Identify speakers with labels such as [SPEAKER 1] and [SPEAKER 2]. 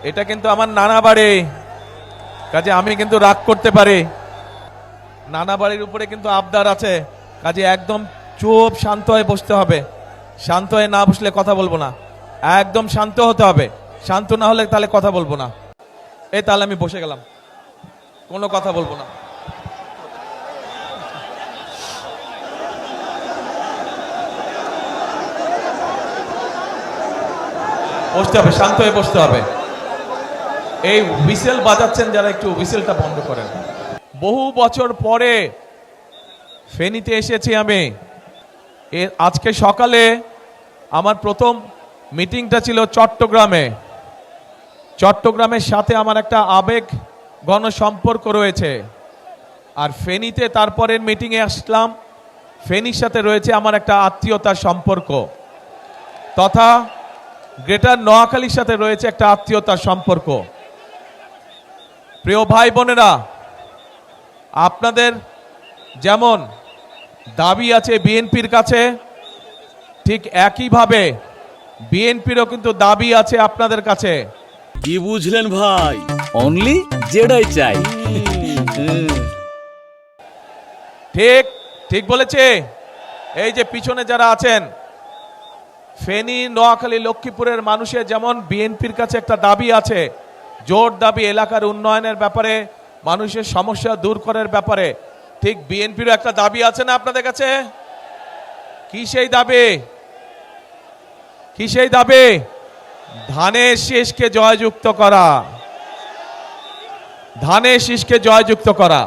[SPEAKER 1] এটা কিন্তু আমার নানা বাড়ি, কাজে আমি কিন্তু রাগ করতে পারি। নানা বাড়ির উপরে কিন্তু আবদার আছে, কাজে একদম চুপ শান্ত হয়ে বসতে হবে। শান্ত হয়ে না বসলে কথা বলবো না, একদম শান্ত হতে হবে। শান্ত না হলে তাহলে কথা বলবো না। এই তাহলে আমি বসে গেলাম, কোনো কথা বলবো না। বসতে হবে, শান্ত হয়ে বসতে হবে। এই হুইসেল বাজাচ্ছেন যারা, একটু হুইসেলটা বন্ধ করেন। বহু বছর পরে ফেনীতে এসেছি আমি। আজকে সকালে আমার প্রথম মিটিংটা ছিল চট্টগ্রামে। চট্টগ্রামের সাথে আমার একটা আবেগ ঘন সম্পর্ক রয়েছে। আর ফেনীতে তারপরের মিটিংয়ে আসলাম, ফেনীর সাথে রয়েছে আমার একটা আত্মীয়তার সম্পর্ক, তথা গ্রেটার নোয়াখালীর সাথে রয়েছে একটা আত্মীয়তার সম্পর্ক। প্রিয় ভাই বোনেরা, আপনাদের যেমন দাবি আছে বিএনপির কাছে, ঠিক একইভাবে বিএনপিরও কিন্তু দাবি আছে আপনাদের কাছে।
[SPEAKER 2] কি বুঝলেন ভাই? অনলি যেটাই চাই।
[SPEAKER 1] ঠিক ঠিক বলেছে। এই যে পিছনে যারা আছেন, ফেনী, নোয়াখালী, লক্ষ্মীপুরের মানুষের যেমন বিএনপির কাছে একটা দাবি আছে, জোর দাবি এলাকার উন্নয়নের ব্যাপারে, মানুষের সমস্যা দূর করার ব্যাপারে, ঠিক বিএনপিরও একটা দাবি আছে না আপনাদের কাছে? কি সেই দাবি? কি সেই দাবি? ধানের শীষকে জয়যুক্ত করা, ধানের শীষকে জয়যুক্ত করা।